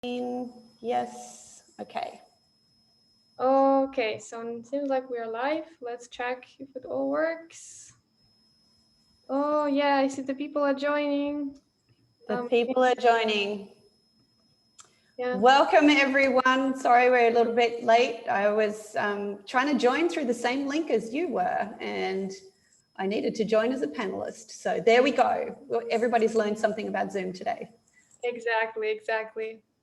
Yes. Okay. Okay, so it seems like we are live. Let's check if it all works. Oh yeah, I see the people are joining. The people are joining. Yeah. Welcome, everyone. Sorry we're a little bit late. I was trying to join through the same link as you were, and I needed to join as a panelist. So there we go. Everybody's learned something about Zoom today. Exactly.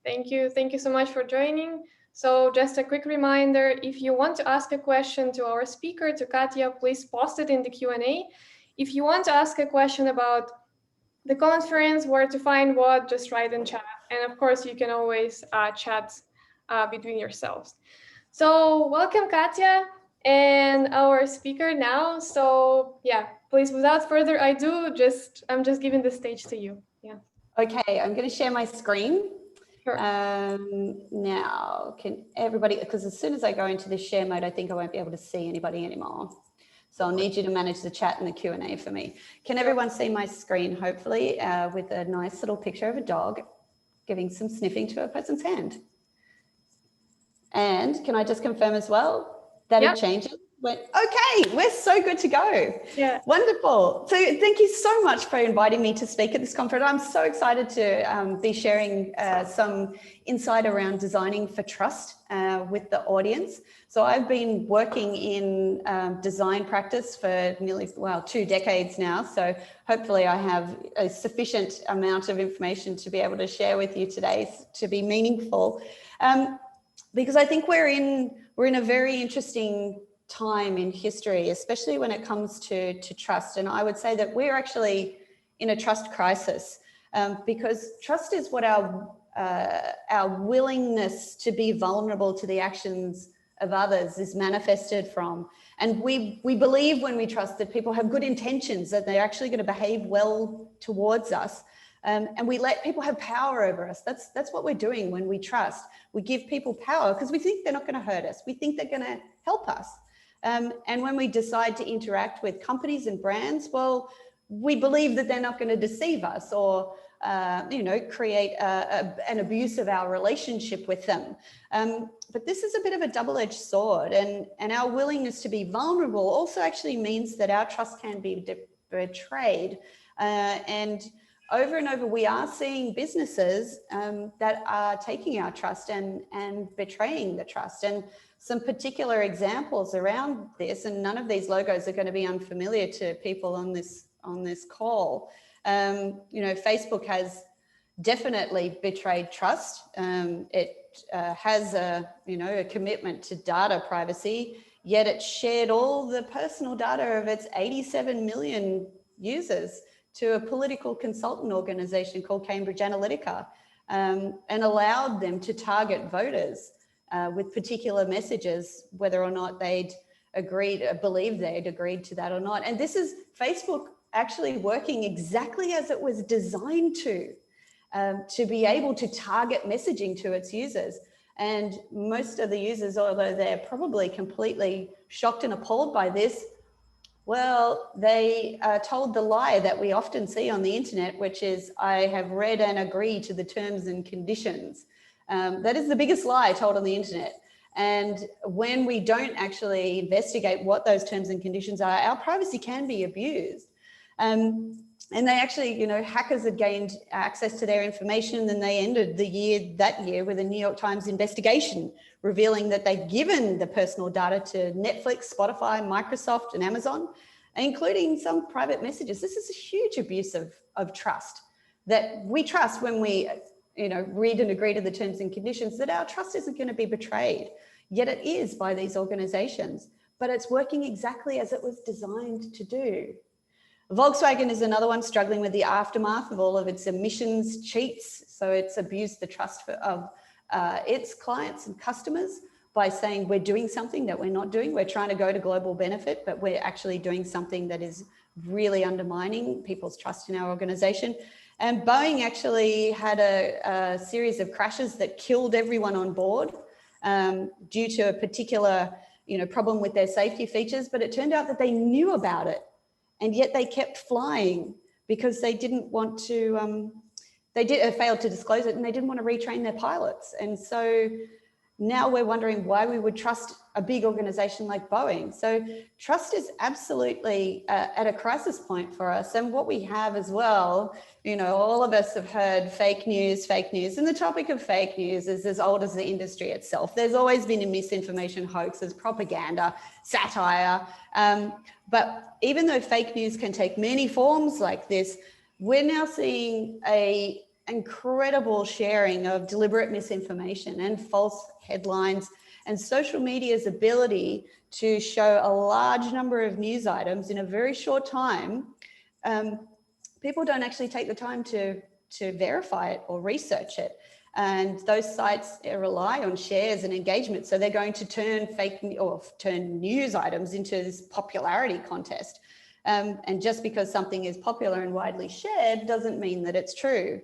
Thank you so much for joining. So just a quick reminder, if you want to ask a question to our speaker, to Katja, please post it in the Q&A. If you want to ask a question about the conference, where to find what, just write in chat. And of course, you can always chat between yourselves. So welcome, Katja, and our speaker now. So yeah, please, without further ado, I'm just giving the stage to you. Yeah. Okay, I'm going to share my screen. Sure. Now, can everybody, because as soon as I go into the share mode, I think I won't be able to see anybody anymore. So I'll need you to manage the chat and the Q&A for me. Can everyone see my screen, hopefully, with a nice little picture of a dog giving some sniffing to a person's hand? And can I just confirm as well that it changes? Okay, we're so good to go. Yeah. Wonderful. So thank you so much for inviting me to speak at this conference. I'm so excited to be sharing some insight around designing for trust with the audience. So I've been working in design practice for nearly, 2 decades now. So hopefully I have a sufficient amount of information to be able to share with you today to be meaningful. Because I think we're in a very interesting time in history, especially when it comes to trust. And I would say that we're actually in a trust crisis because trust is what our willingness to be vulnerable to the actions of others is manifested from. And we believe when we trust that people have good intentions, that they're actually going to behave well towards us. And we let people have power over us. That's what we're doing when we trust. We give people power because we think they're not going to hurt us. We think they're going to help us. And when we decide to interact with companies and brands, well, we believe that they're not going to deceive us or, create an abuse of our relationship with them. But this is a bit of a double-edged sword, and our willingness to be vulnerable also actually means that our trust can be betrayed. And over and over, we are seeing businesses that are taking our trust and betraying the trust. And some particular examples around this, and none of these logos are going to be unfamiliar to people on this call. Facebook has definitely betrayed trust. It has a commitment to data privacy, yet it shared all the personal data of its 87 million users to a political consultant organization called Cambridge Analytica, and allowed them to target voters with particular messages, whether or not they'd believed they'd agreed to that or not. And this is Facebook actually working exactly as it was designed to be able to target messaging to its users. And most of the users, although they're probably completely shocked and appalled by this, well, they told the lie that we often see on the internet, which is, I have read and agree to the terms and conditions. That is the biggest lie told on the internet. And when we don't actually investigate what those terms and conditions are, our privacy can be abused. And they actually, hackers had gained access to their information, and they ended that year with a New York Times investigation revealing that they'd given the personal data to Netflix, Spotify, Microsoft, and Amazon, including some private messages. This is a huge abuse of trust, that we trust when we, read and agree to the terms and conditions, that our trust isn't going to be betrayed. Yet it is by these organizations, but it's working exactly as it was designed to do. Volkswagen is another one struggling with the aftermath of all of its emissions cheats. So it's abused the trust of its clients and customers by saying we're doing something that we're not doing. We're trying to go to global benefit, but we're actually doing something that is really undermining people's trust in our organization. And Boeing actually had a series of crashes that killed everyone on board due to a particular problem with their safety features, but it turned out that they knew about it. And yet they kept flying because they didn't want to they failed to disclose it, and they didn't want to retrain their pilots. And so now we're wondering why we would trust a big organization like Boeing. So trust is absolutely at a crisis point for us. And what we have as well, you know, all of us have heard fake news. And the topic of fake news is as old as the industry itself. There's always been a misinformation, hoaxes, propaganda, satire. But even though fake news can take many forms like this, we're now seeing a incredible sharing of deliberate misinformation and false headlines, and social media's ability to show a large number of news items in a very short time. People don't actually take the time to verify it or research it. And those sites rely on shares and engagement. So they're going to turn news items into this popularity contest. And just because something is popular and widely shared doesn't mean that it's true.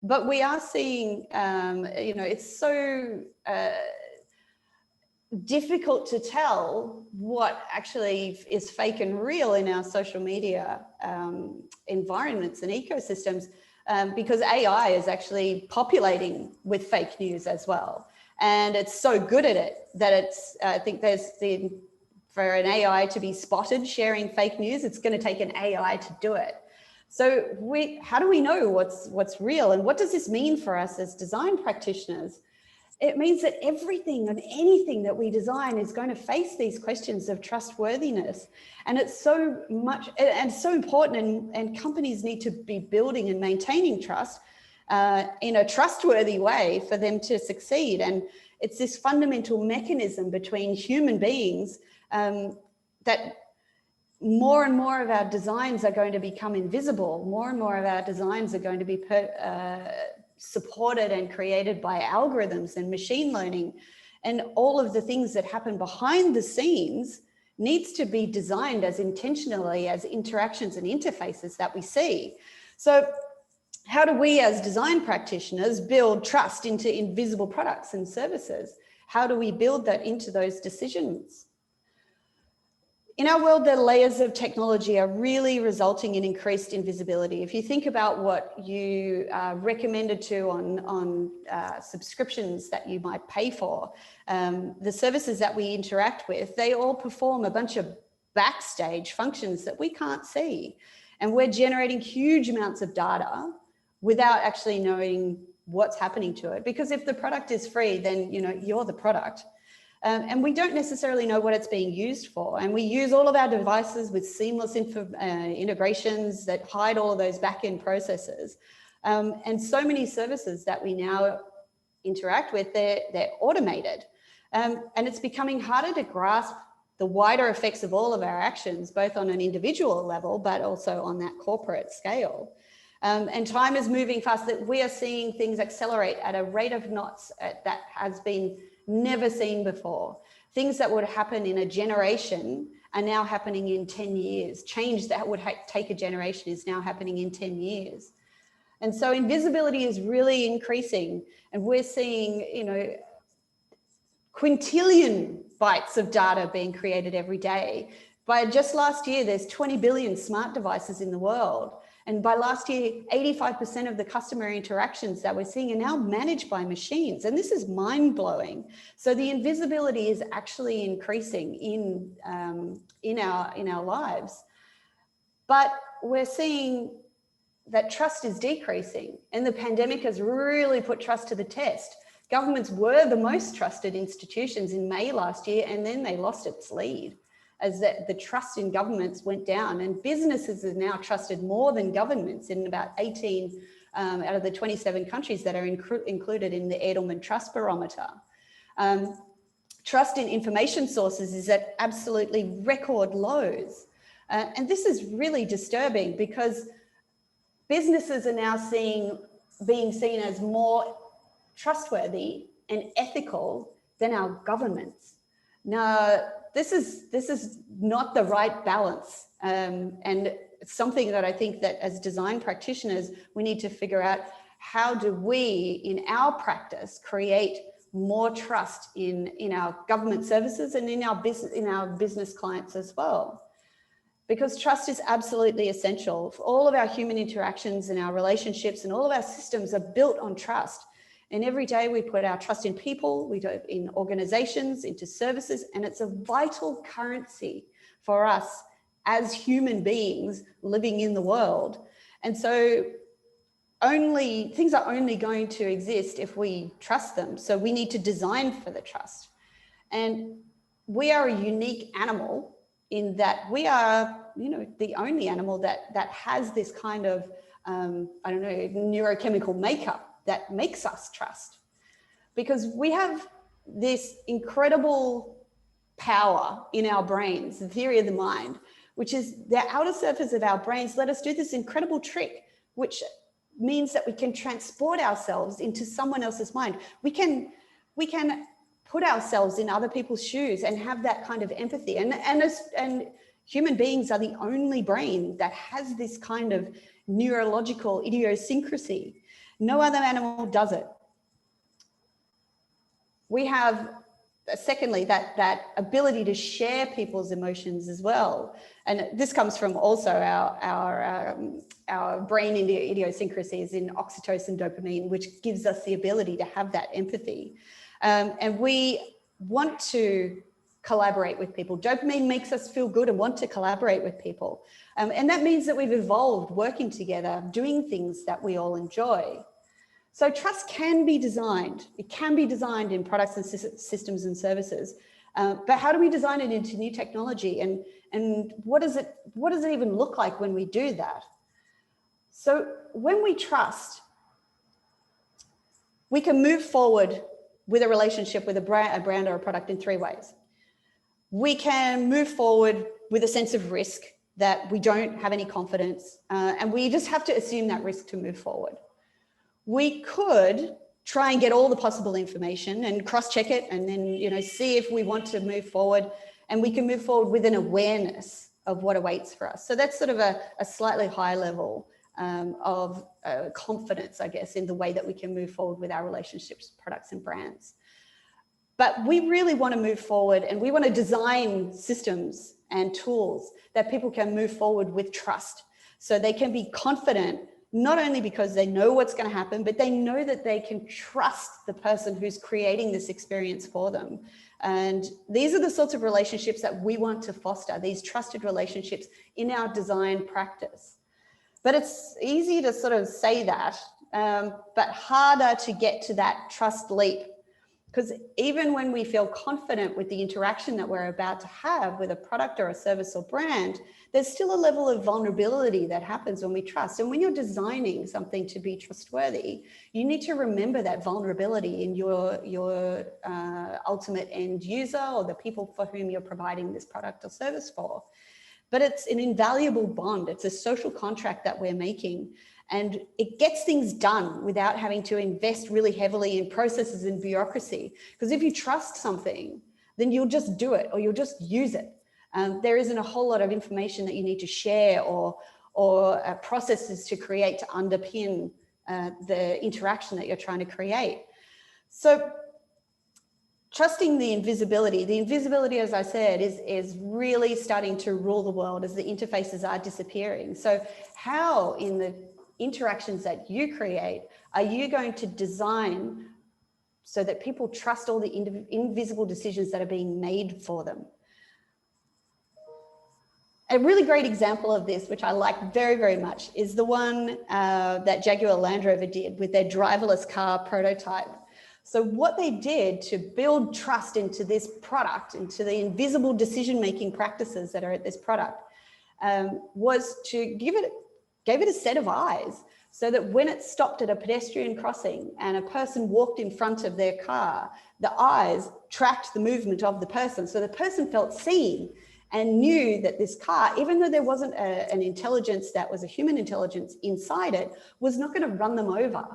But we are seeing, you know, it's so difficult to tell what actually is fake and real in our social media environments and ecosystems, because AI is actually populating with fake news as well. And it's so good at it that it's, I think for an AI to be spotted sharing fake news, it's going to take an AI to do it. So how do we know what's real, and what does this mean for us as design practitioners? It means that everything and anything that we design is going to face these questions of trustworthiness. And it's so much and so important, and companies need to be building and maintaining trust in a trustworthy way for them to succeed. And it's this fundamental mechanism between human beings that more and more of our designs are going to become invisible. More and more of our designs are going to be supported and created by algorithms and machine learning. And all of the things that happen behind the scenes needs to be designed as intentionally as interactions and interfaces that we see. So how do we as design practitioners build trust into invisible products and services? How do we build that into those decisions? In our world, the layers of technology are really resulting in increased invisibility. If you think about what you are recommended to on subscriptions that you might pay for, the services that we interact with, they all perform a bunch of backstage functions that we can't see. And we're generating huge amounts of data without actually knowing what's happening to it. Because if the product is free, then you're the product. And we don't necessarily know what it's being used for. And we use all of our devices with seamless integrations that hide all of those back-end processes. And so many services that we now interact with, they're automated. And it's becoming harder to grasp the wider effects of all of our actions, both on an individual level, but also on that corporate scale. And time is moving fast, that we are seeing things accelerate at a rate of knots that has been never seen before. Things that would happen in a generation are now happening in 10 years. Change that would take a generation is now happening in 10 years. And so invisibility is really increasing, and we're seeing, quintillion bytes of data being created every day. By just last year, there's 20 billion smart devices in the world. And by last year, 85% of the customer interactions that we're seeing are now managed by machines. And this is mind-blowing. So the invisibility is actually increasing in our lives. But we're seeing that trust is decreasing. And the pandemic has really put trust to the test. Governments were the most trusted institutions in May last year, and then they lost its lead as the trust in governments went down, and businesses are now trusted more than governments in about 18 out of the 27 countries that are included in the Edelman Trust Barometer. Trust in information sources is at absolutely record lows. And this is really disturbing, because businesses are now being seen as more trustworthy and ethical than our governments. Now, this is not the right balance, and it's something that I think that as design practitioners, we need to figure out, how do we in our practice create more trust in our government services and in our business clients as well. because trust is absolutely essential. All of our human interactions and our relationships and all of our systems are built on trust. And every day we put our trust in people, we do it in organizations, into services, and it's a vital currency for us as human beings living in the world. And so things are only going to exist if we trust them. So we need to design for the trust. And we are a unique animal in that we are, the only animal that has this kind of, neurochemical makeup that makes us trust. Because we have this incredible power in our brains, the theory of the mind, which is the outer surface of our brains let us do this incredible trick, which means that we can transport ourselves into someone else's mind. We can put ourselves in other people's shoes and have that kind of empathy. And human beings are the only brain that has this kind of neurological idiosyncrasy. No other animal does it. We have, secondly, that ability to share people's emotions as well. And this comes from also our brain idiosyncrasies in oxytocin, dopamine, which gives us the ability to have that empathy. And we want to collaborate with people. Dopamine makes us feel good and want to collaborate with people. And that means that we've evolved working together, doing things that we all enjoy. So trust can be designed. It can be designed in products and systems and services. But how do we design it into new technology? And what does it even look like when we do that? So when we trust, we can move forward with a relationship with a brand or a product in three ways. We can move forward with a sense of risk that we don't have any confidence, and we just have to assume that risk to move forward. We could try and get all the possible information and cross-check it and then, see if we want to move forward, and we can move forward with an awareness of what awaits for us. So that's sort of a slightly higher level of confidence, I guess, in the way that we can move forward with our relationships, products and brands. But we really want to move forward, and we want to design systems and tools that people can move forward with trust. So they can be confident, not only because they know what's going to happen, but they know that they can trust the person who's creating this experience for them. And these are the sorts of relationships that we want to foster, these trusted relationships in our design practice. But it's easy to sort of say that, but harder to get to that trust leap. Because even when we feel confident with the interaction that we're about to have with a product or a service or brand, there's still a level of vulnerability that happens when we trust. And when you're designing something to be trustworthy, you need to remember that vulnerability in your ultimate end user or the people for whom you're providing this product or service for. But it's an invaluable bond. It's a social contract that we're making. And it gets things done without having to invest really heavily in processes and bureaucracy. Because if you trust something, then you'll just do it or you'll just use it. There isn't a whole lot of information that you need to share or processes to create to underpin the interaction that you're trying to create. So trusting the invisibility, as I said, is really starting to rule the world as the interfaces are disappearing. So how in the interactions that you create are you going to design so that people trust all the invisible decisions that are being made for them? A really great example of this, which I like very, very much, is the one that Jaguar Land Rover did with their driverless car prototype. So what they did to build trust into this product, into the invisible decision-making practices that are at this product, was to gave it a set of eyes, so that when it stopped at a pedestrian crossing and a person walked in front of their car, the eyes tracked the movement of the person. So the person felt seen and knew that this car, even though there wasn't an intelligence that was a human intelligence inside it, was not going to run them over.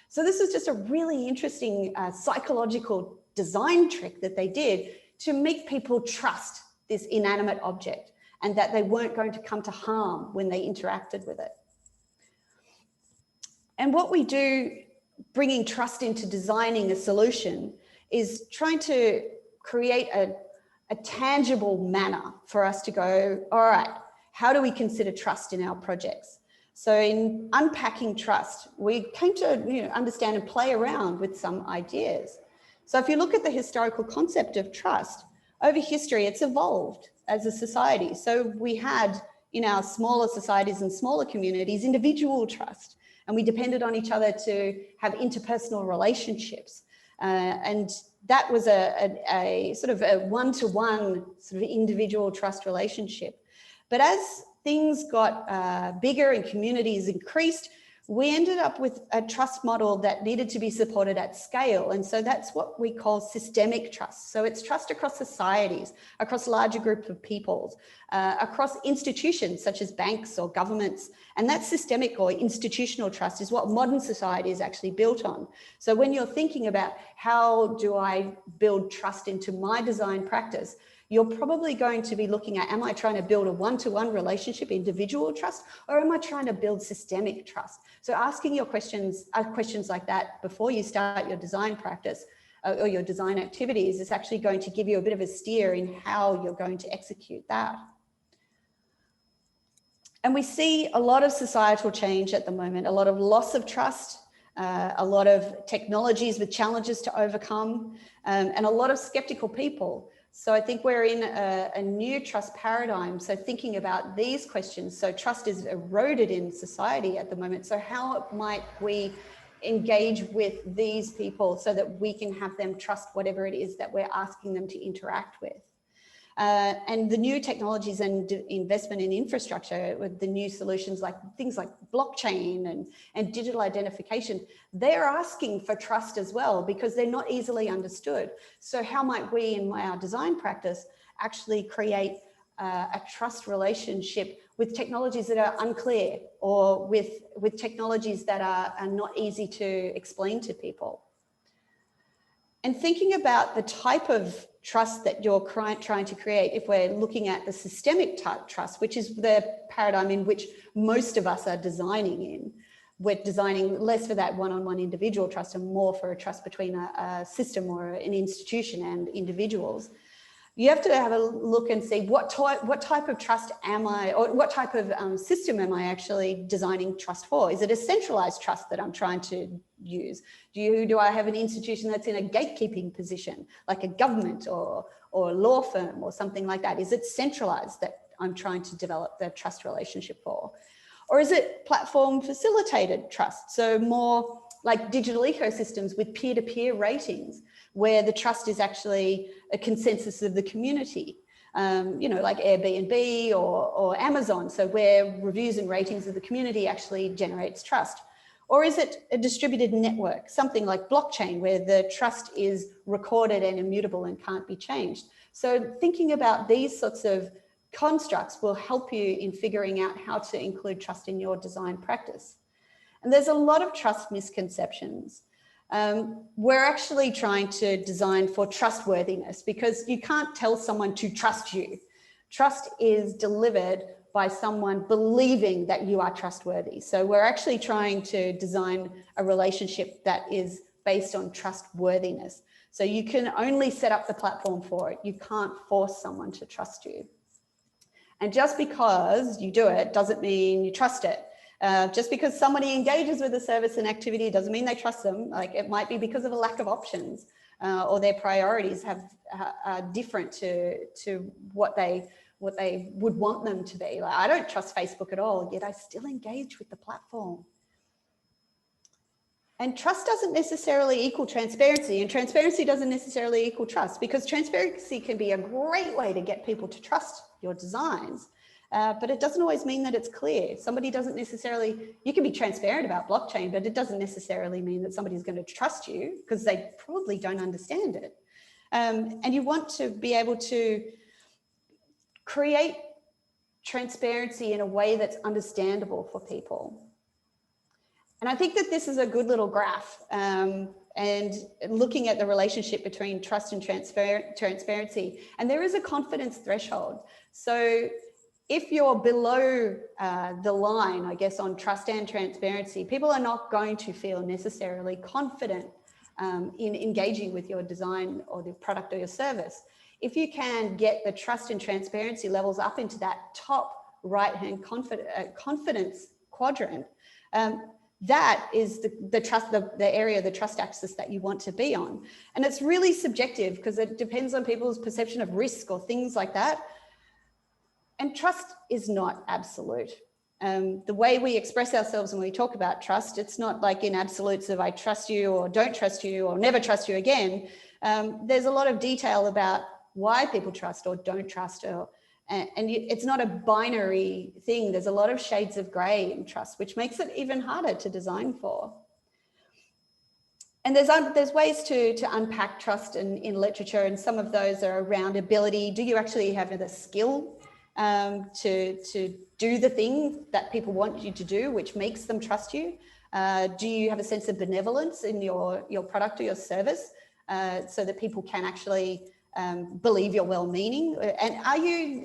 So this was just a really interesting psychological design trick that they did to make people trust this inanimate object and that they weren't going to come to harm when they interacted with it. And what we do, bringing trust into designing a solution, is trying to create a tangible manner for us to go, all right, how do we consider trust in our projects? So in unpacking trust, we came to understand and play around with some ideas. So if you look at the historical concept of trust, over history, it's evolved as a society. So we had in our smaller societies and smaller communities, individual trust, and we depended on each other to have interpersonal relationships. And that was a sort of a one-to-one sort of individual trust relationship. But as things got bigger and communities increased, we ended up with a trust model that needed to be supported at scale. And so that's what we call systemic trust. So it's trust across societies, across larger groups of peoples, across institutions such as banks or governments. And that systemic or institutional trust is what modern society is actually built on. So when you're thinking about how do I build trust into my design practice, you're probably going to be looking at, am I trying to build a one-to-one relationship, individual trust, or am I trying to build systemic trust? So asking your questions like that before you start your design practice or your design activities is actually going to give you a bit of a steer in how you're going to execute that. And we see a lot of societal change at the moment, a lot of loss of trust, a lot of technologies with challenges to overcome, and a lot of skeptical people. So I think we're in a new trust paradigm. So thinking about these questions, so trust is eroded in society at the moment. So how might we engage with these people so that we can have them trust whatever it is that we're asking them to interact with? And the new technologies and investment in infrastructure with the new solutions like things like blockchain and digital identification, they're asking for trust as well because they're not easily understood. So how might we in our design practice actually create a trust relationship with technologies that are unclear or with technologies that are not easy to explain to people? And thinking about the type of trust that you're trying to create, if we're looking at the systemic type trust, which is the paradigm in which most of us are designing in, we're designing less for that one-on-one individual trust and more for a trust between a system or an institution and individuals. You have to have a look and see what type of trust am I, or what type of system am I actually designing trust for? Is it a centralized trust that I'm trying to use? Do I have an institution that's in a gatekeeping position, like a government or a law firm or something like that? Is it centralized that I'm trying to develop the trust relationship for? Or is it platform facilitated trust? So more like digital ecosystems with peer-to-peer ratings, where the trust is actually a consensus of the community, like Airbnb or Amazon, so where reviews and ratings of the community actually generates trust. Or is it a distributed network, something like blockchain, where the trust is recorded and immutable and can't be changed? So thinking about these sorts of constructs will help you in figuring out how to include trust in your design practice. And there's a lot of trust misconceptions. We're actually trying to design for trustworthiness because you can't tell someone to trust you. Trust is delivered by someone believing that you are trustworthy. So we're actually trying to design a relationship that is based on trustworthiness. So you can only set up the platform for it. You can't force someone to trust you. And just because you do it doesn't mean you trust it. Just because somebody engages with a service and activity doesn't mean they trust them. Like it might be because of a lack of options or their priorities are different to what they would want them to be. Like I don't trust Facebook at all, yet I still engage with the platform. And trust doesn't necessarily equal transparency, and transparency doesn't necessarily equal trust, because transparency can be a great way to get people to trust your designs. But it doesn't always mean that it's clear. Somebody doesn't necessarily, you can be transparent about blockchain, but it doesn't necessarily mean that somebody's going to trust you because they probably don't understand it. And you want to be able to create transparency in a way that's understandable for people. And I think that this is a good little graph. And looking at the relationship between trust and transparency, and there is a confidence threshold. So if you're below the line, I guess, on trust and transparency, people are not going to feel necessarily confident in engaging with your design or the product or your service. If you can get the trust and transparency levels up into that top right-hand confidence quadrant, that is the area of the trust axis that you want to be on. And it's really subjective because it depends on people's perception of risk or things like that. And trust is not absolute. The way we express ourselves when we talk about trust, it's not like in absolutes of I trust you or don't trust you or never trust you again. There's a lot of detail about why people trust or don't trust, and it's not a binary thing. There's a lot of shades of gray in trust, which makes it even harder to design for. And there's ways to unpack trust in literature, and some of those are around ability. Do you actually have the skill to do the thing that people want you to do, which makes them trust you? Do you have a sense of benevolence in your product or your service, so that people can actually believe you're well-meaning? And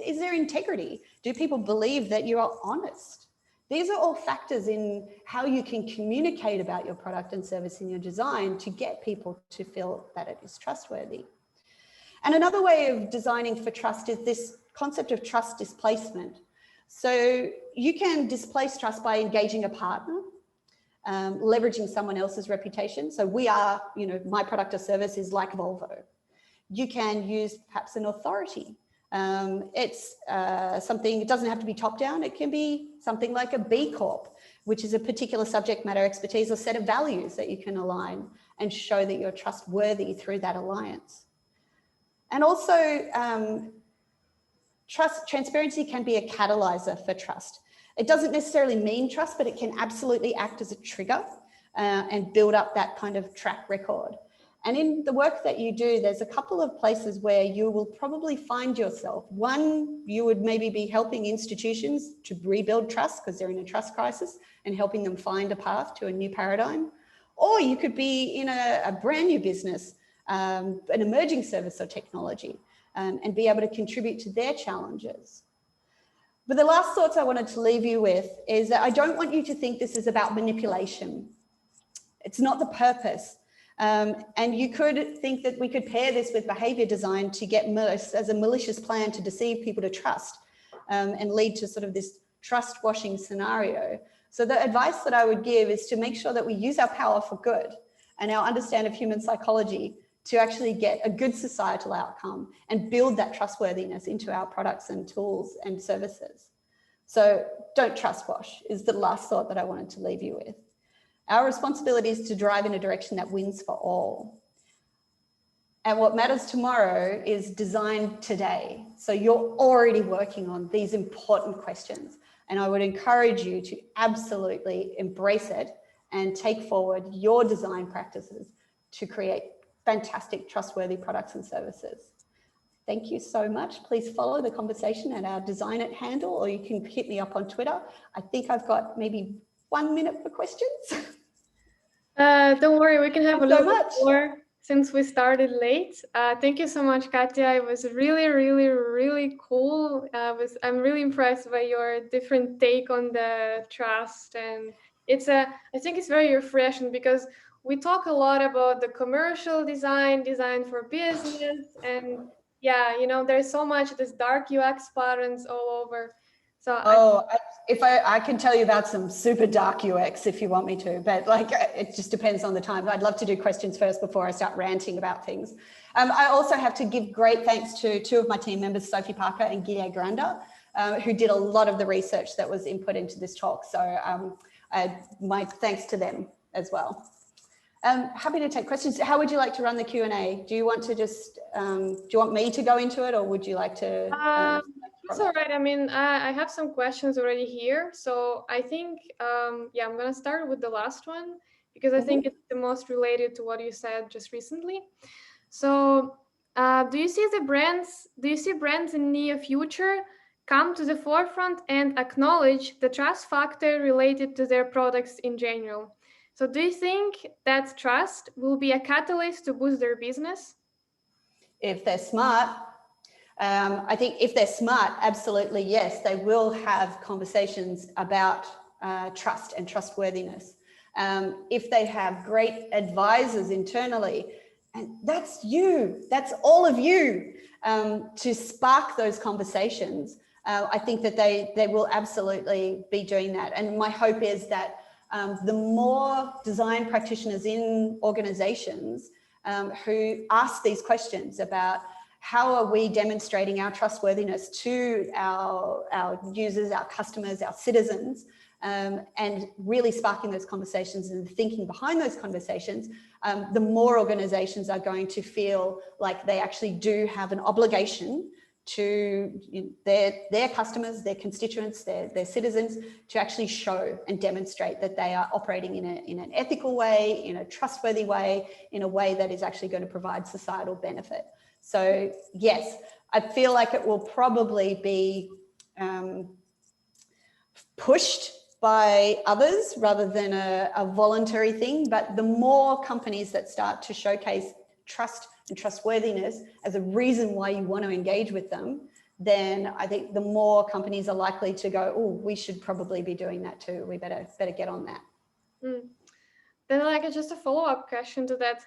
is there integrity? Do people believe that you are honest? These are all factors in how you can communicate about your product and service in your design to get people to feel that it is trustworthy. And another way of designing for trust is this concept of trust displacement. So you can displace trust by engaging a partner, leveraging someone else's reputation. So we are, my product or service is like Volvo. You can use perhaps an authority. It's something, it doesn't have to be top down. It can be something like a B Corp, which is a particular subject matter expertise or set of values that you can align and show that you're trustworthy through that alliance. And also transparency can be a catalyzer for trust. It doesn't necessarily mean trust, but it can absolutely act as a trigger and build up that kind of track record. And in the work that you do, there's a couple of places where you will probably find yourself. One, you would maybe be helping institutions to rebuild trust because they're in a trust crisis and helping them find a path to a new paradigm. Or you could be in a brand new business, an emerging service or technology, and be able to contribute to their challenges. But the last thoughts I wanted to leave you with is that I don't want you to think this is about manipulation. It's not the purpose. And you could think that we could pair this with behavior design to get as a malicious plan to deceive people to trust and lead to sort of this trust washing scenario. So the advice that I would give is to make sure that we use our power for good and our understanding of human psychology to actually get a good societal outcome and build that trustworthiness into our products and tools and services. So don't trust wash is the last thought that I wanted to leave you with. Our responsibility is to drive in a direction that wins for all. And what matters tomorrow is designed today. So you're already working on these important questions. And I would encourage you to absolutely embrace it and take forward your design practices to create fantastic, trustworthy products and services. Thank you so much. Please follow the conversation at our Design It handle, or you can hit me up on Twitter. I think I've got maybe 1 minute for questions. Don't worry, we can have a little bit more since we started late. Thank you so much, Katja. It was really, really, really cool. I'm really impressed by your different take on the trust. And I think it's very refreshing because we talk a lot about the commercial design for business. And yeah, there's so much, this dark UX patterns all over. So I can tell you about some super dark UX if you want me to, but it just depends on the time. I'd love to do questions first before I start ranting about things. I also have to give great thanks to two of my team members, Sophie Parker and Guille Granda, who did a lot of the research that was input into this talk. So my thanks to them as well. Happy to take questions. How would you like to run the Q&A? Do you want to just, do you want me to go into it, or would you like to? It's all right. I mean, I have some questions already here. So I think, yeah, I'm going to start with the last one because I think it's the most related to what you said just recently. So do you see brands in near future come to the forefront and acknowledge the trust factor related to their products in general? So do you think that trust will be a catalyst to boost their business? If they're smart. I think if they're smart, absolutely, yes, they will have conversations about trust and trustworthiness. If they have great advisors internally, and that's all of you, to spark those conversations I think that they will absolutely be doing that. And my hope is that the more design practitioners in organizations who ask these questions about how are we demonstrating our trustworthiness to our users, our customers, our citizens, and really sparking those conversations and thinking behind those conversations, the more organizations are going to feel like they actually do have an obligation to their customers, their constituents, their citizens, to actually show and demonstrate that they are operating in an ethical way, in a trustworthy way, in a way that is actually going to provide societal benefit. So yes, I feel like it will probably be pushed by others rather than a voluntary thing. But the more companies that start to showcase trust and trustworthiness as a reason why you want to engage with them, then I think the more companies are likely to go, oh, we should probably be doing that too. We better get on that. Then like just a follow-up question to that.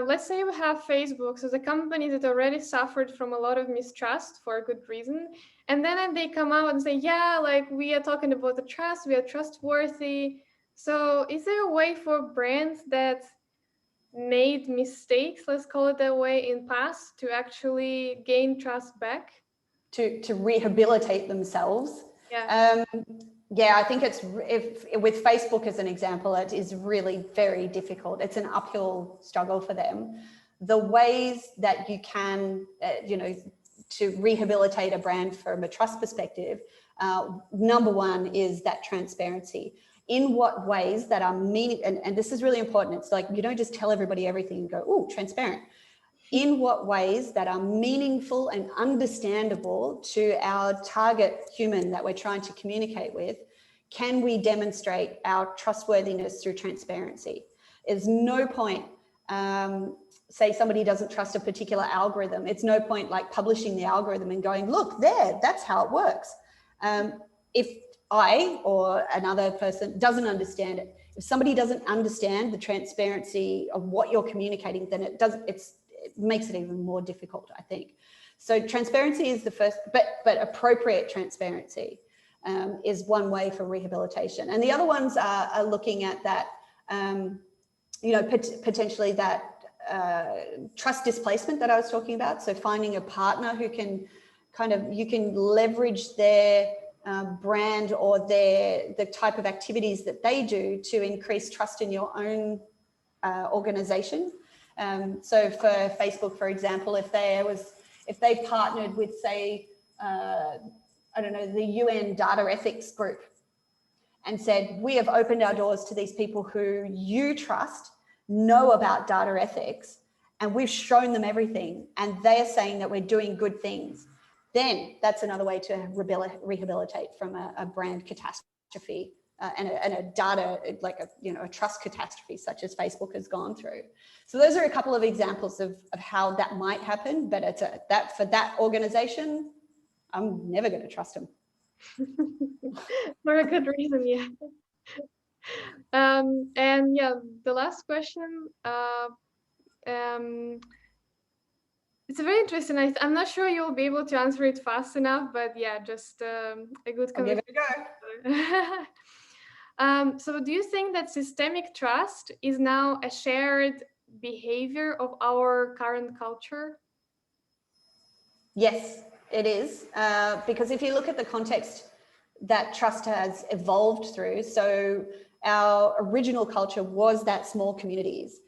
Let's say we have Facebook, so the company that already suffered from a lot of mistrust for a good reason. And then they come out and say, yeah, like we are talking about the trust, we are trustworthy. So is there a way for brands that made mistakes, let's call it that way, in past to actually gain trust back? To rehabilitate themselves? Yeah. Yeah, I think with Facebook as an example, it is really very difficult. It's an uphill struggle for them. The ways that you can, to rehabilitate a brand from a trust perspective, number one is that transparency. In what ways that are and this is really important. It's like, you don't just tell everybody everything and go, oh, transparent. In what ways that are meaningful and understandable to our target human that we're trying to communicate with, can we demonstrate our trustworthiness through transparency? There's no point, say somebody doesn't trust a particular algorithm. It's no point like publishing the algorithm and going, look, that's how it works. If I or another person doesn't understand it, if somebody doesn't understand the transparency of what you're communicating, then it makes it even more difficult, I think. So transparency is the first, but appropriate transparency is one way for rehabilitation. And the other ones are looking at that, potentially that trust displacement that I was talking about. So finding a partner who can you can leverage their brand or the type of activities that they do to increase trust in your own organization. So for Facebook, for example, if they partnered with, say, the UN data ethics group and said, we have opened our doors to these people who you trust, know about data ethics, and we've shown them everything, and they are saying that we're doing good things, then that's another way to rehabilitate from a brand catastrophe and a data, like a trust catastrophe such as Facebook has gone through. So those are a couple of examples of how that might happen, but it's for that organization, I'm never going to trust them. For a good reason, yeah. And yeah, the last question, it's very interesting. I'm not sure you'll be able to answer it fast enough, but yeah, just a good conversation. Give it a go. So do you think that systemic trust is now a shared behavior of our current culture? Yes, it is. Because if you look at the context that trust has evolved through, so our original culture was that small communities,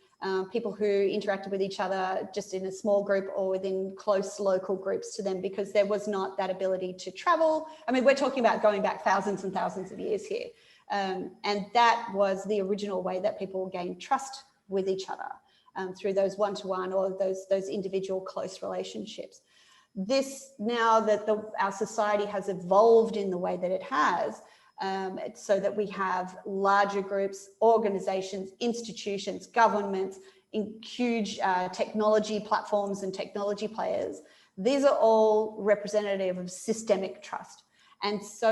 people who interacted with each other just in a small group or within close local groups to them, because there was not that ability to travel. I mean, we're talking about going back thousands and thousands of years here. And that was the original way that people gained trust with each other, through those one-to-one or those individual close relationships. This, now that our society has evolved in the way that it has, so that we have larger groups, organizations, institutions, governments, in huge technology platforms and technology players, these are all representative of systemic trust. And so